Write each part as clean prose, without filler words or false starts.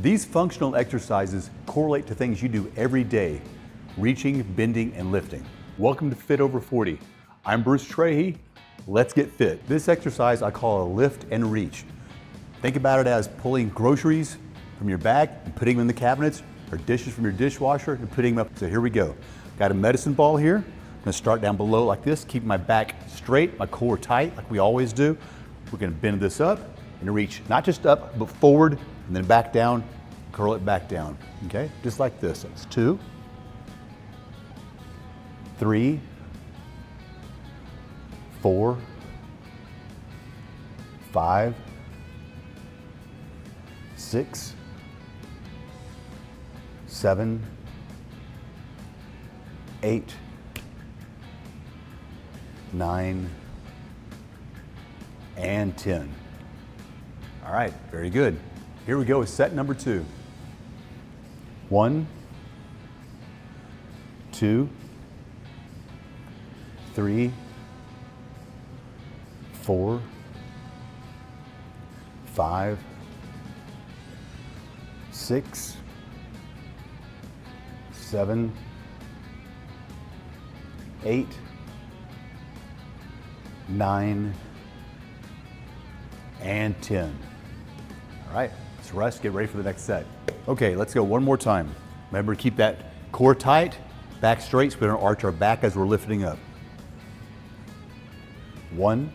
These functional exercises correlate to things you do every day: reaching, bending, and lifting. Welcome to Fit Over 40. I'm Bruce Trahey. Let's get fit. This exercise I call a lift and reach. Think about it as pulling groceries from your bag and putting them in the cabinets, or dishes from your dishwasher and putting them up. So here we go. Got a medicine ball here. I'm gonna start down below like this, keep my back straight, my core tight like we always do. We're gonna bend this up and reach, not just up, but forward and then back down, curl it back down, okay? Just like this. That's 2, 3, 4, 5, 6, 7, 8, 9, and 10. All right, very good. Here we go with set number 2. 1, 2, 3, 4, 5, 6, 7, 8, 9, and 10. All right, let's rest, get ready for the next set. Okay, let's go one more time. Remember to keep that core tight, back straight, so we don't arch our back as we're lifting up. 1,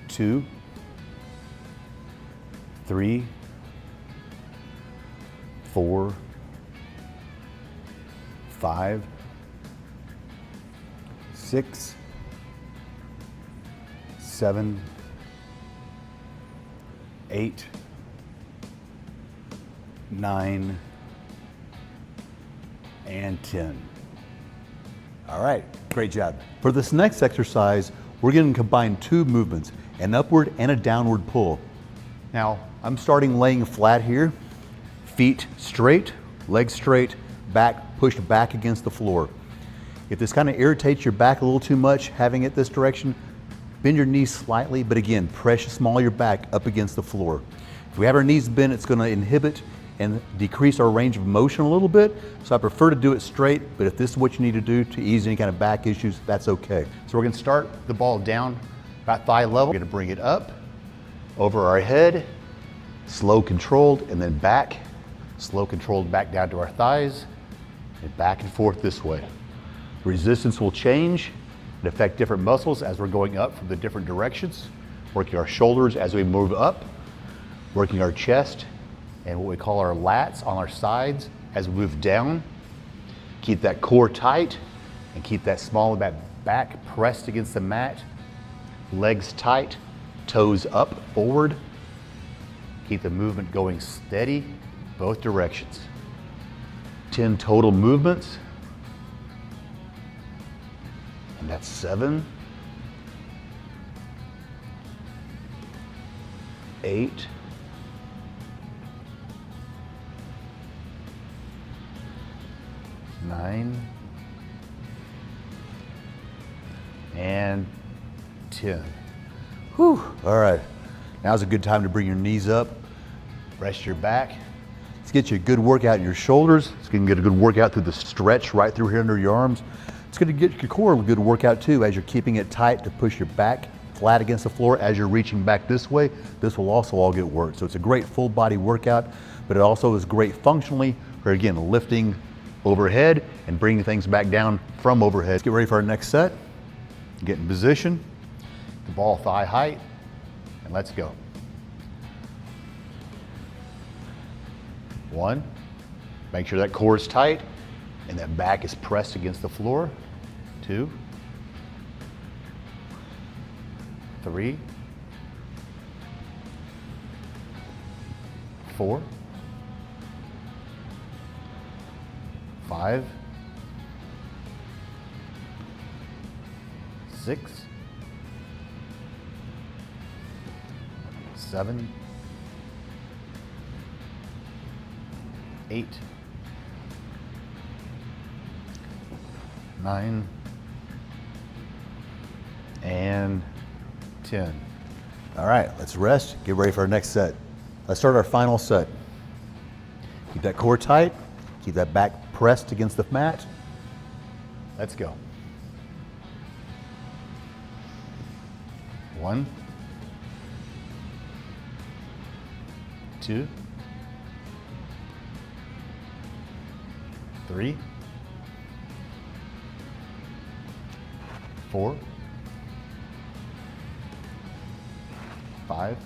2, 3, 4, 5, 6, 7, 8, 9, and 10. All right, great job. For this next exercise, we're going to combine 2 movements, an upward and a downward pull. Now, I'm starting laying flat here, feet straight, legs straight, back pushed back against the floor. If this kind of irritates your back a little too much, having it this direction, bend your knees slightly, but again, press small your back up against the floor. If we have our knees bent, it's going to inhibit and decrease our range of motion a little bit. So I prefer to do it straight, but if this is what you need to do to ease any kind of back issues, that's okay. So we're going to start the ball down about thigh level. We're going to bring it up over our head, slow controlled, and then back, slow controlled back down to our thighs, and back and forth this way. Resistance will change and affect different muscles as we're going up from the different directions, working our shoulders as we move up, working our chest and what we call our lats on our sides as we move down. Keep that core tight and keep that small of that back pressed against the mat. Legs tight, toes up, forward. Keep the movement going steady, both directions. 10 total movements. And that's 7, 8, 9, and 10. Whew. All right, now's a good time to bring your knees up, rest your back. Let's get you a good workout in your shoulders. It's gonna get a good workout through the stretch right through here under your arms. It's gonna get your core a good workout too, as you're keeping it tight to push your back flat against the floor as you're reaching back this way. This will also all get worked. So it's a great full body workout, but it also is great functionally for, again, lifting overhead and bringing things back down from overhead. Let's get ready for our next set. Get in position, the ball thigh height, and let's go. 1, make sure that core is tight and that back is pressed against the floor. 2, 3, 4, 5, 6, 7, 8, 9, and 10. All right, let's rest, get ready for our next set. Let's start our final set. Keep that core tight, keep that back pressed against the mat. Let's go. 1, 2, 3, 4, 5,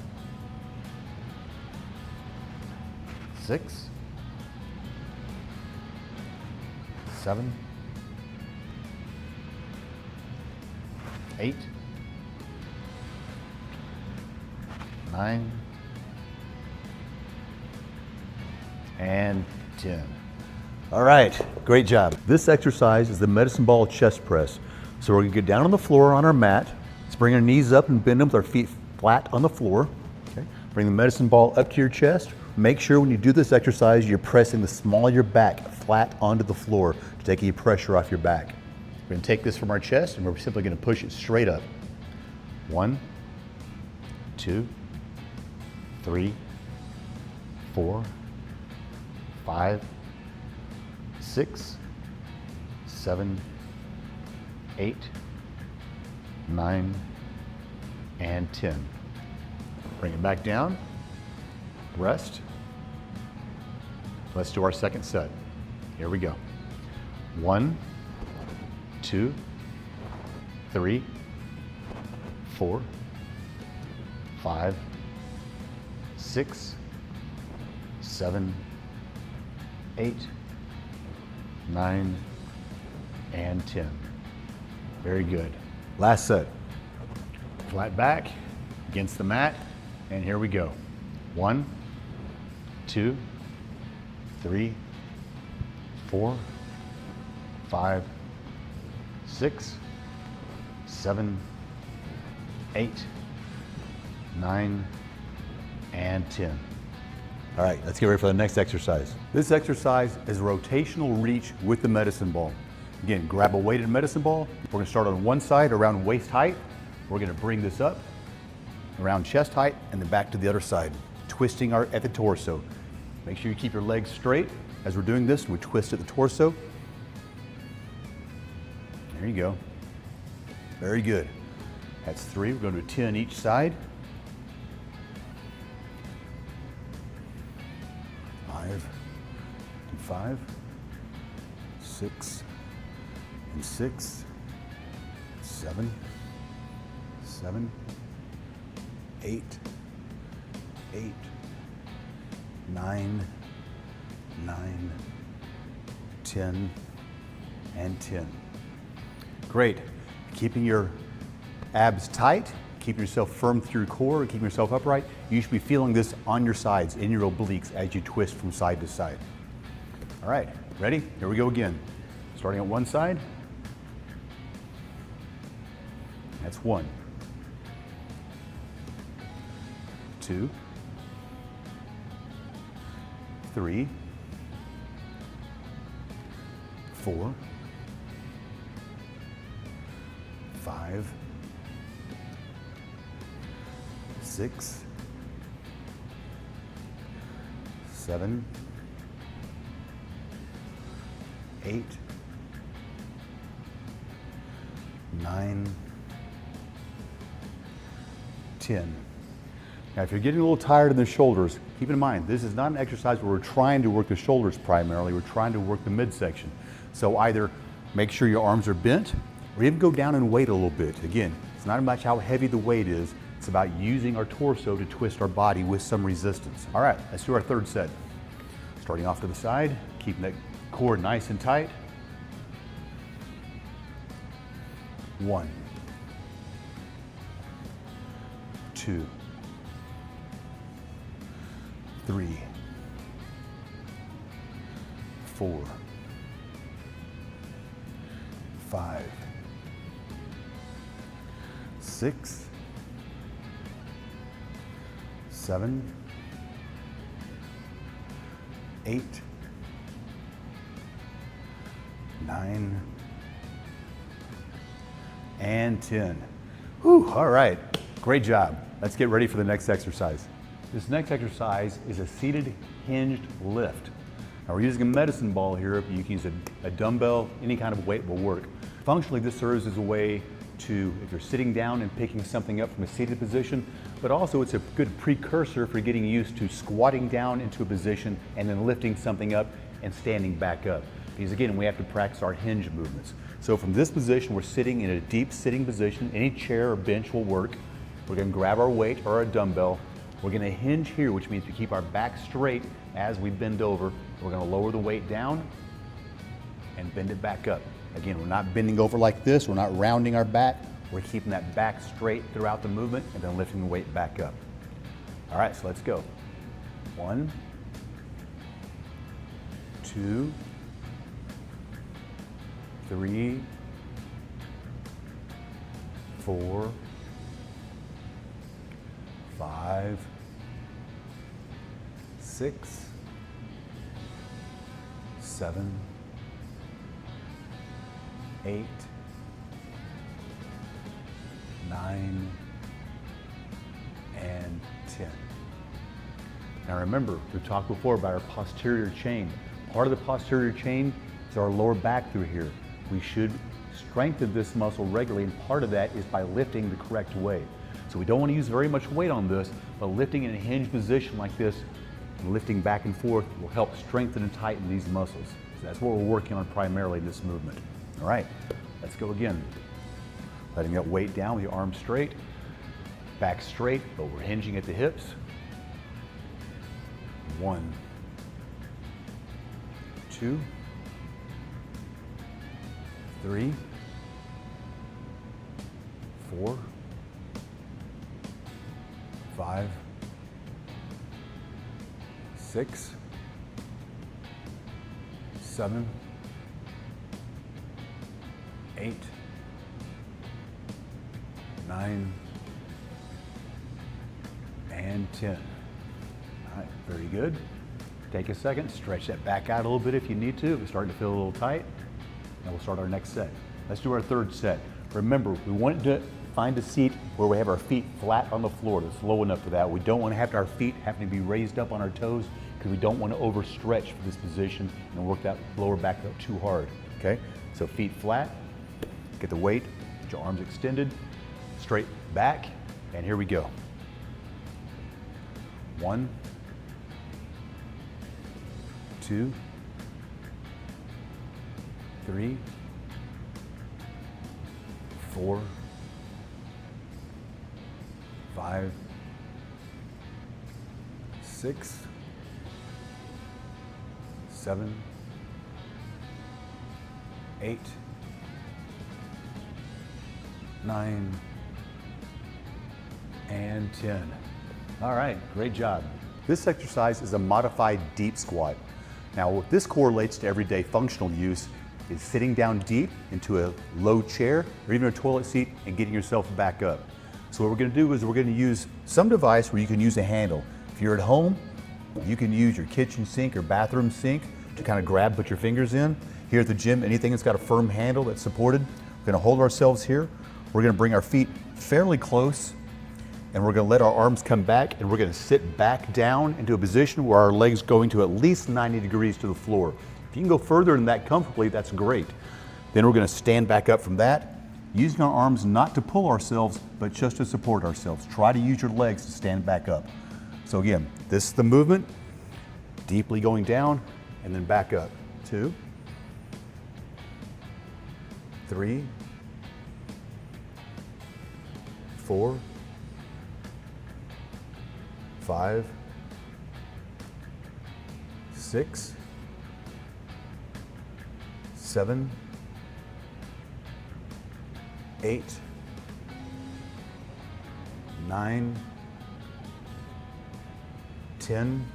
6, 7, 8, 9, and 10. All right, great job. This exercise is the medicine ball chest press. So we're gonna get down on the floor on our mat. Let's bring our knees up and bend them with our feet flat on the floor. Okay. Bring the medicine ball up to your chest. Make sure when you do this exercise, you're pressing the small of your back flat onto the floor to take any pressure off your back. We're gonna take this from our chest and we're simply gonna push it straight up. 1, 2, 3, 4, 5, 6, 7, 8, 9, and 10. Bring it back down, rest. Let's do our second set. Here we go. 1, 2, 3, 4, 5, 6, 7, 8, 9, and 10. Very good. Last set. Flat back against the mat, and here we go. 1, 2, 3, 4, 5, 6, 7, 8, 9, and 10. All right, let's get ready for the next exercise. This exercise is rotational reach with the medicine ball. Again, grab a weighted medicine ball. We're gonna start on one side around waist height. We're gonna bring this up around chest height and then back to the other side, twisting at the torso. Make sure you keep your legs straight. As we're doing this, we twist at the torso. There you go. Very good. That's 3. We're going to do 10 each side. 5 and 5, 6 and 6, 7, 7, 8, 8, 9, 9, 10, and 10. Great. Keeping your abs tight, keeping yourself firm through your core, keeping yourself upright. You should be feeling this on your sides, in your obliques, as you twist from side to side. All right, ready? Here we go again. Starting on one side. That's 1, 2, 3, 4, 5, 6, 7, 8, 9, 10. Now, if you're getting a little tired in the shoulders, keep in mind, this is not an exercise where we're trying to work the shoulders primarily, we're trying to work the midsection. So either make sure your arms are bent, or even go down and weight a little bit. Again, it's not about how heavy the weight is, it's about using our torso to twist our body with some resistance. All right, let's do our third set. Starting off to the side, keeping that core nice and tight. 1, 2, 3, 4, 5, 6, 7, 8, 9, and 10. Whew, all right, great job. Let's get ready for the next exercise. This next exercise is a seated hinged lift. Now we're using a medicine ball here, but you can use a dumbbell, any kind of weight will work. Functionally, this serves as a way to, if you're sitting down and picking something up from a seated position, but also it's a good precursor for getting used to squatting down into a position and then lifting something up and standing back up. Because again, we have to practice our hinge movements. So from this position, we're sitting in a deep sitting position. Any chair or bench will work. We're gonna grab our weight or a dumbbell. We're gonna hinge here, which means we keep our back straight as we bend over. We're gonna lower the weight down and bend it back up. Again, we're not bending over like this. We're not rounding our back. We're keeping that back straight throughout the movement and then lifting the weight back up. All right, so let's go. 1, 2, 3, 4, 5, 6, 7, 8, 9, and 10. Now remember, we've talked before about our posterior chain. Part of the posterior chain is our lower back through here. We should strengthen this muscle regularly, and part of that is by lifting the correct way. So we don't want to use very much weight on this, but lifting in a hinged position like this, and lifting back and forth will help strengthen and tighten these muscles. So that's what we're working on primarily in this movement. All right, let's go again. Letting that weight down with your arms straight, back straight, but we're hinging at the hips. 1, 2, 3, 4, 5, 6, 7, 8, 9, and 10. All right, very good. Take a second, stretch that back out a little bit if you need to. It's starting to feel a little tight. Now we'll start our next set. Let's do our third set. Remember, we want to find a seat where we have our feet flat on the floor. That's low enough for that. We don't want to have our feet having to be raised up on our toes because we don't want to overstretch for this position and work that lower back up too hard, okay? So feet flat, get the weight, get your arms extended, straight back, and here we go. 1, 2, 3, 4, 5, 6, 7, 8, 9, and 10. All right, great job. This exercise is a modified deep squat. Now, what this correlates to everyday functional use is sitting down deep into a low chair or even a toilet seat and getting yourself back up. So what we're gonna do is we're gonna use some device where you can use a handle. If you're at home, you can use your kitchen sink or bathroom sink to kind of grab, put your fingers in. Here at the gym, anything that's got a firm handle that's supported, we're gonna hold ourselves here. We're gonna bring our feet fairly close and we're gonna let our arms come back and we're gonna sit back down into a position where our legs going to at least 90 degrees to the floor. If you can go further than that comfortably, that's great. Then we're gonna stand back up from that, using our arms not to pull ourselves, but just to support ourselves. Try to use your legs to stand back up. So again, this is the movement, deeply going down and then back up. 2, 3, 4, 5, 6, 7, 8, 9, 10.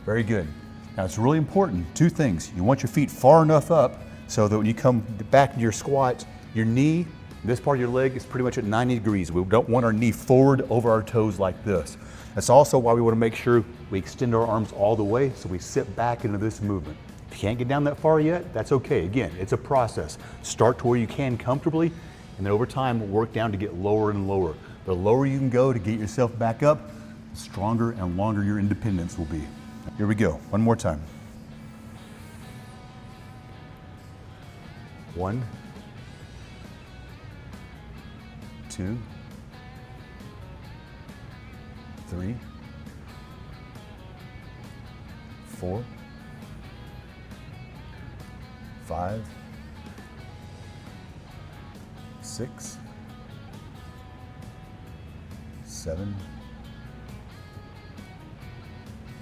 Very good. Now it's really important, 2 things. You want your feet far enough up so that when you come back into your squat, your knee, this part of your leg is pretty much at 90 degrees. We don't want our knee forward over our toes like this. That's also why we want to make sure we extend our arms all the way so we sit back into this movement. If you can't get down that far yet, that's okay. Again, it's a process. Start to where you can comfortably, and then over time, work down to get lower and lower. The lower you can go to get yourself back up, the stronger and longer your independence will be. Here we go, one more time. 1, 2, 3, 4, 5, 6, 7,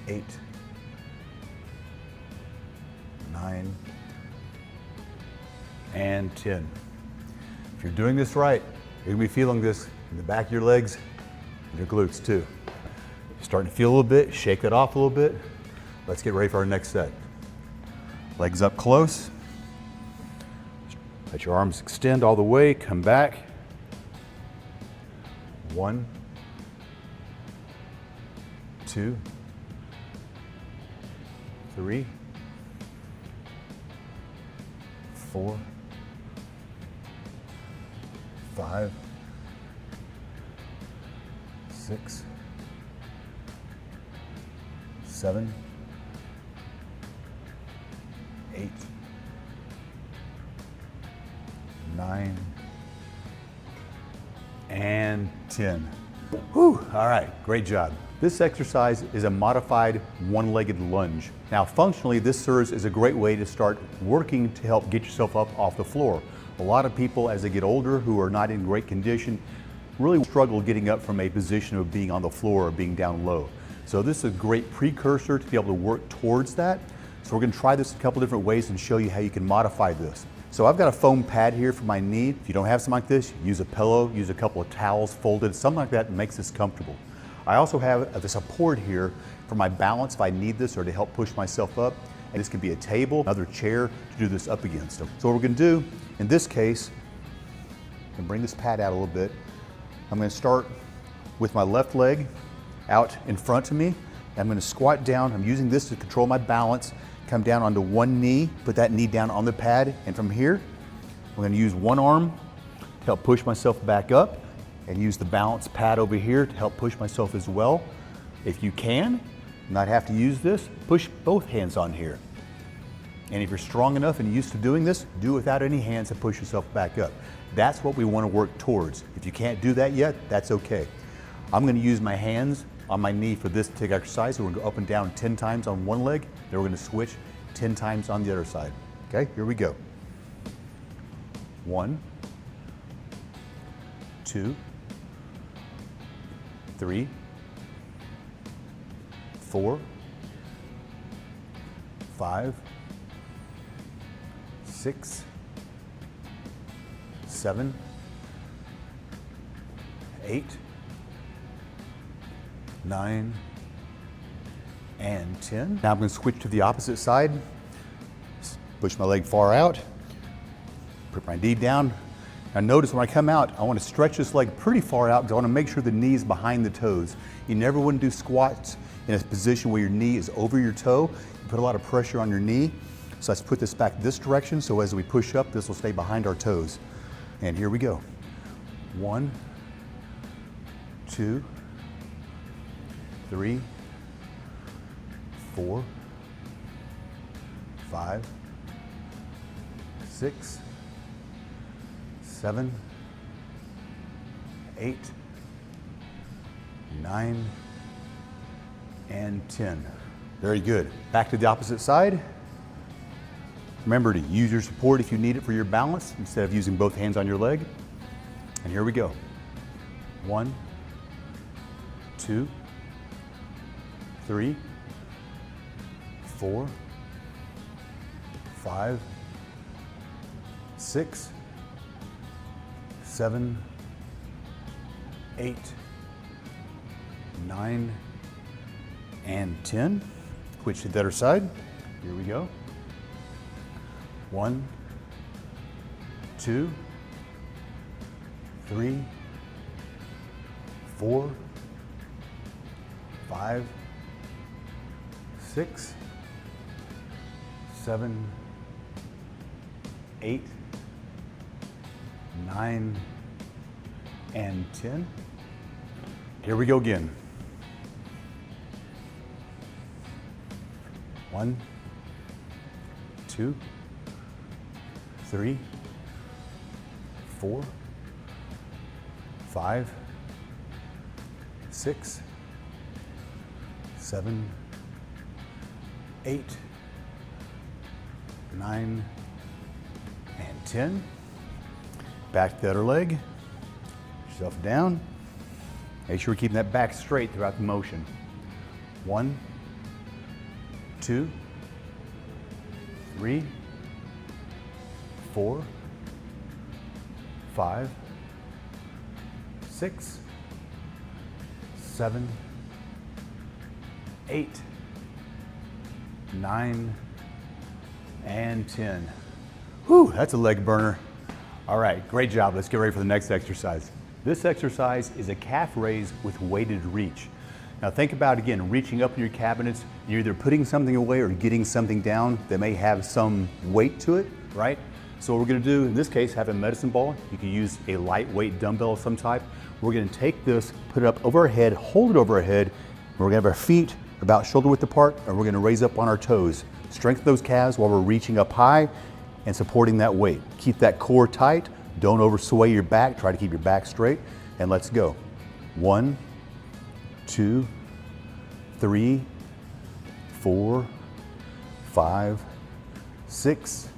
8, 9, and 10. If you're doing this right, you're gonna be feeling this in the back of your legs and your glutes too. Starting to feel a little bit, shake that off a little bit. Let's get ready for our next set. Legs up close. Let your arms extend all the way, come back. 1, 2, 3, 4, 5, 6, 7, 8, 9, and 10. Whew, all right, great job. This exercise is a modified one-legged lunge. Now, functionally, this serves as a great way to start working to help get yourself up off the floor. A lot of people, as they get older, who are not in great condition, really struggle getting up from a position of being on the floor or being down low. So this is a great precursor to be able to work towards that. So we're gonna try this a couple different ways and show you how you can modify this. So I've got a foam pad here for my knee. If you don't have something like this, use a pillow, use a couple of towels folded, something like that makes this comfortable. I also have a support here for my balance if I need this or to help push myself up. And this can be a table, another chair to do this up against. So what we're gonna do, in this case, I'm gonna bring this pad out a little bit. I'm gonna start with my left leg out in front of me. I'm gonna squat down. I'm using this to control my balance. Come down onto one knee, put that knee down on the pad. And from here, I'm gonna use one arm to help push myself back up and use the balance pad over here to help push myself as well. If you can, not have to use this, push both hands on here. And if you're strong enough and used to doing this, do it without any hands and push yourself back up. That's what we want to work towards. If you can't do that yet, that's okay. I'm gonna use my hands on my knee for this particular exercise. So we're gonna go up and down 10 times on one leg, then we're gonna switch 10 times on the other side. Okay, here we go. 1, 2, 3, 4, 5, 6, 7, 8, 9, and 10. Now I'm going to switch to the opposite side. Push my leg far out, put my knee down. Now notice when I come out, I want to stretch this leg pretty far out because I want to make sure the knee is behind the toes. You never want to do squats in a position where your knee is over your toe. You put a lot of pressure on your knee. So let's put this back this direction so as we push up, this will stay behind our toes. And here we go. 1, 2, 3, 4, 5, 6, 7, 8, 9, and 10. Very good. Back to the opposite side. Remember to use your support if you need it for your balance instead of using both hands on your leg. And here we go. 1, 2, 3, 4, 5, 6, 7, 8, 9, and 10. Switch to the other side. Here we go. 1, 2, 3, 4, 5, 6, 7, 8, 9, and 10. Here we go again. 1, 2, 3, 4, 5, 6, 7, 8, 9, and 10. Back to the other leg. Put yourself down. Make sure we're keeping that back straight throughout the motion. 1, 2, 3, 4, 5, 6, 7, 8, 9, and 10. Whew, that's a leg burner. All right, great job. Let's get ready for the next exercise. This exercise is a calf raise with weighted reach. Now think about, again, reaching up in your cabinets. You're either putting something away or getting something down that may have some weight to it, right? So what we're gonna do in this case, have a medicine ball. You can use a lightweight dumbbell of some type. We're gonna take this, put it up over our head, hold it over our head. We're gonna have our feet about shoulder width apart, and we're gonna raise up on our toes. Strengthen those calves while we're reaching up high and supporting that weight. Keep that core tight. Don't oversway your back. Try to keep your back straight, and let's go. 1, 2, 3, 4, 5, 6,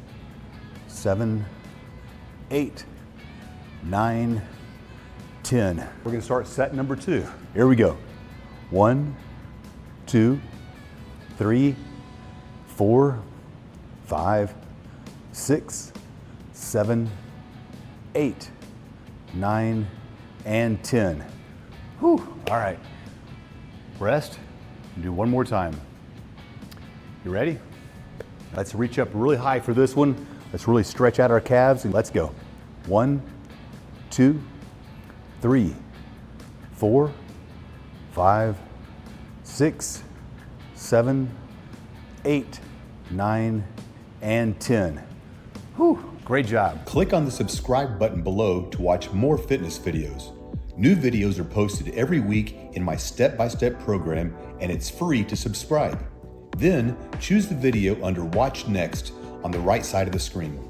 7, 8, 9, 10. We're gonna start set number 2. Here we go. 1, 2, 3, 4, 5, 6, 7, 8, 9, and 10. Whew. All right. Rest. Do one more time. You ready? Let's reach up really high for this one. Let's really stretch out our calves and let's go. 1, 2, 3, 4, 5, 6, 7, 8, 9, and 10. Whew. Great job. Click on the subscribe button below to watch more fitness videos. New videos are posted every week in my step-by-step program, and it's free to subscribe. Then choose the video under Watch Next on the right side of the screen.